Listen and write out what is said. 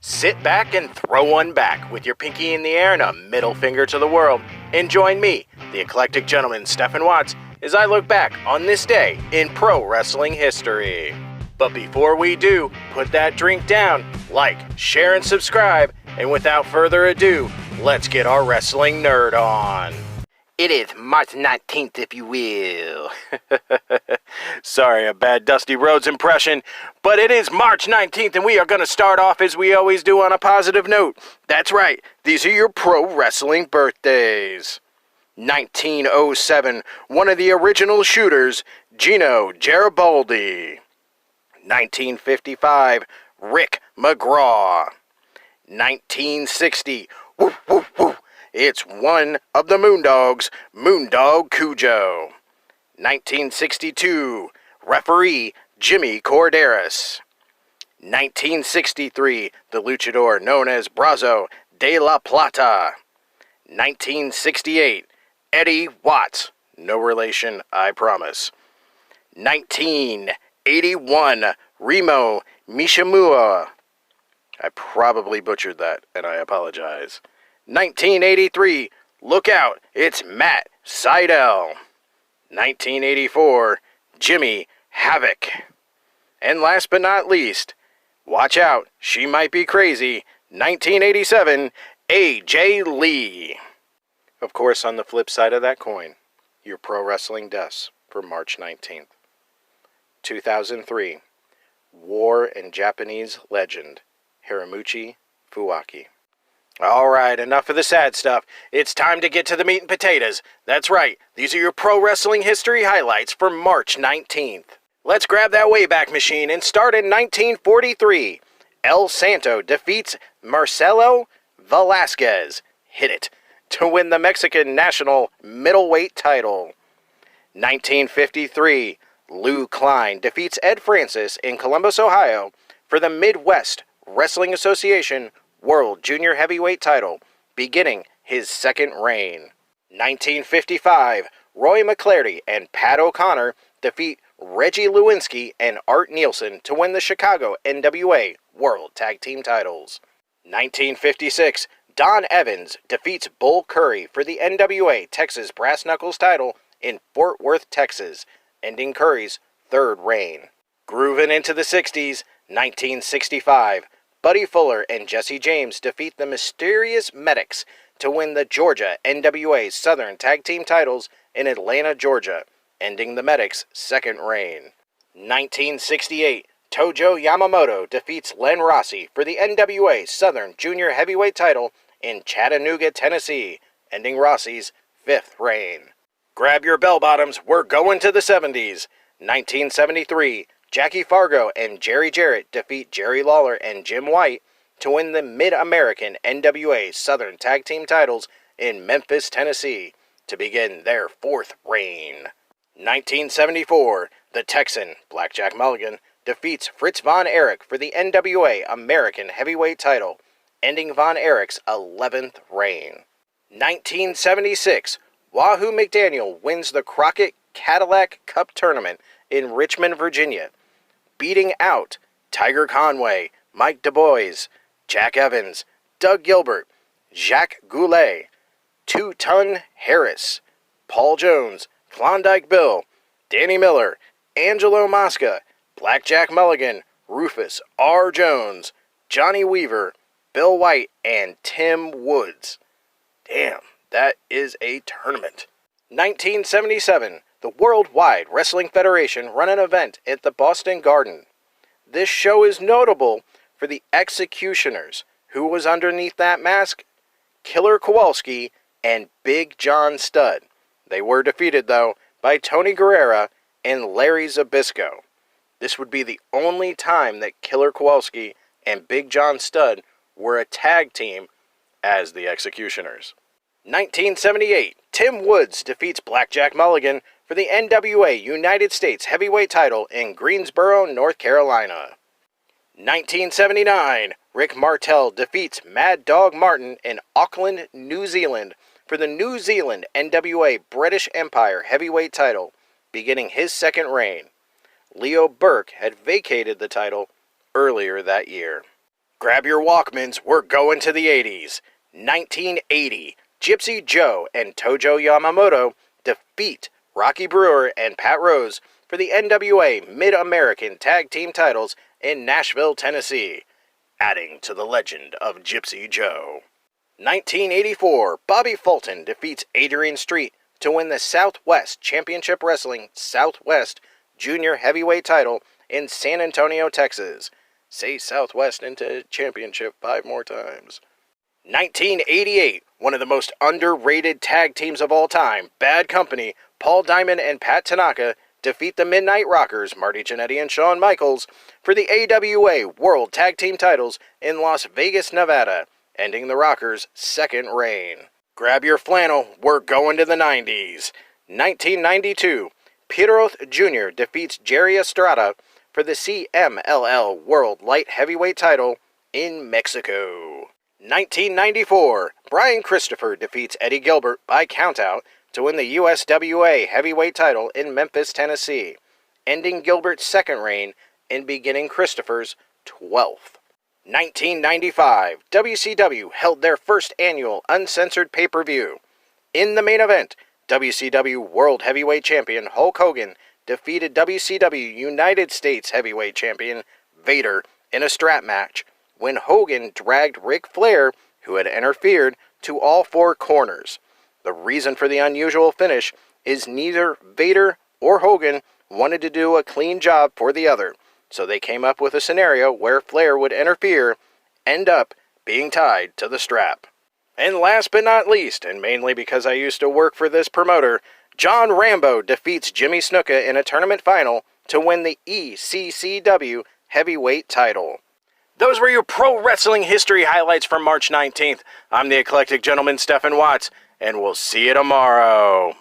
Sit back and throw one back with your pinky in the air and a middle finger to the world, and join me, the eclectic gentleman Stephen Watts, as I look back on this day in pro wrestling history. But before we do, put that drink down, like, share, and subscribe, and without further ado, let's get our wrestling nerd on. It is March 19th, if you will. Sorry, a bad Dusty Rhodes impression, but it is March 19th, and we are going to start off as we always do on a positive note. That's right, these are your pro wrestling birthdays. 1907, one of the original shooters, Gino Garibaldi. 1955, Rick McGraw. 1960, woof, woof, woof. It's one of the Moondogs, Moondog Cujo. 1962, referee Jimmy Corderas. 1963, the luchador known as Brazo de la Plata. 1968, Eddie Watts. No relation, I promise. 1981, Remo Mishimura. I probably butchered that, and I apologize. 1983, look out, it's Matt Sydal. 1984, Jimmy Havoc. And last but not least, watch out, she might be crazy, 1987, AJ Lee. Of course, on the flip side of that coin, your pro wrestling deaths for March 19th. 2003, war and Japanese legend, Hiromuchi Fuwaki. Alright, enough of the sad stuff. It's time to get to the meat and potatoes. That's right, these are your pro wrestling history highlights for March 19th. Let's grab that Wayback Machine and start in 1943. El Santo defeats Marcelo Velasquez, hit it, to win the Mexican national middleweight title. 1953, Lou Klein defeats Ed Francis in Columbus, Ohio for the Midwest Wrestling Association World Junior Heavyweight title, beginning his second reign. 1955, Roy McClarty and Pat O'Connor defeat Reggie Lewinsky and Art Nielsen to win the Chicago NWA World Tag Team titles. 1956, Don Evans defeats Bull Curry for the NWA Texas Brass Knuckles title in Fort Worth, Texas, ending Curry's third reign. Grooving into the 60s, 1965, Buddy Fuller and Jesse James defeat the Mysterious Medics to win the Georgia NWA Southern Tag Team titles in Atlanta, Georgia, ending the Medics' second reign. 1968, Tojo Yamamoto defeats Len Rossi for the NWA Southern Junior Heavyweight title in Chattanooga, Tennessee, ending Rossi's fifth reign. Grab your bell bottoms, we're going to the 70s. 1973, Jackie Fargo and Jerry Jarrett defeat Jerry Lawler and Jim White to win the Mid-American NWA Southern Tag Team titles in Memphis, Tennessee, to begin their fourth reign. 1974, the Texan, Blackjack Mulligan, defeats Fritz Von Erich for the NWA American Heavyweight title, ending Von Erich's 11th reign. 1976, Wahoo McDaniel wins the Crockett Cadillac Cup Tournament in Richmond, Virginia, beating out Tiger Conway, Mike DuBois, Jack Evans, Doug Gilbert, Jacques Goulet, Two-Ton Harris, Paul Jones, Klondike Bill, Danny Miller, Angelo Mosca, Blackjack Mulligan, Rufus R. Jones, Johnny Weaver, Bill White, and Tim Woods. Damn, that is a tournament. 1977, the Worldwide Wrestling Federation run an event at the Boston Garden. This show is notable for the Executioners. Who was underneath that mask? Killer Kowalski and Big John Studd. They were defeated, though, by Tony Guerrera and Larry Zbyszko. This would be the only time that Killer Kowalski and Big John Studd were a tag team as the Executioners. 1978, Tim Woods defeats Blackjack Mulligan for the NWA United States Heavyweight title in Greensboro, North Carolina. 1979, Rick Martel defeats Mad Dog Martin in Auckland, New Zealand for the New Zealand NWA British Empire Heavyweight title, beginning his second reign. Leo Burke had vacated the title earlier that year. Grab your Walkmans, we're going to the 80s. 1980, Gypsy Joe and Tojo Yamamoto defeat Rocky Brewer and Pat Rose for the NWA Mid-American Tag Team titles in Nashville, Tennessee, adding to the legend of Gypsy Joe. 1984, Bobby Fulton defeats Adrian Street to win the Southwest Championship Wrestling Southwest Junior Heavyweight title in San Antonio, Texas. Say Southwest into championship 5 more times. 1988, one of the most underrated tag teams of all time, Bad Company, Paul Diamond and Pat Tanaka defeat the Midnight Rockers, Marty Jannetty and Shawn Michaels, for the AWA World Tag Team titles in Las Vegas, Nevada, ending the Rockers' second reign. Grab your flannel, we're going to the 90s. 1992, Pierrot Jr. defeats Jerry Estrada for the CMLL World Light Heavyweight title in Mexico. 1994, Brian Christopher defeats Eddie Gilbert by countout to win the USWA Heavyweight title in Memphis, Tennessee, ending Gilbert's second reign and beginning Christopher's 12th. 1995, WCW held their first annual uncensored pay-per-view. In the main event, WCW World Heavyweight Champion Hulk Hogan defeated WCW United States Heavyweight Champion Vader in a strap match when Hogan dragged Ric Flair, who had interfered, to all 4 corners. The reason for the unusual finish is neither Vader or Hogan wanted to do a clean job for the other, so they came up with a scenario where Flair would interfere, end up being tied to the strap. And last but not least, and mainly because I used to work for this promoter, John Rambo defeats Jimmy Snuka in a tournament final to win the ECCW Heavyweight title. Those were your pro wrestling history highlights from March 19th. I'm the Eclectic Gentleman, Stephen Watts, and we'll see you tomorrow.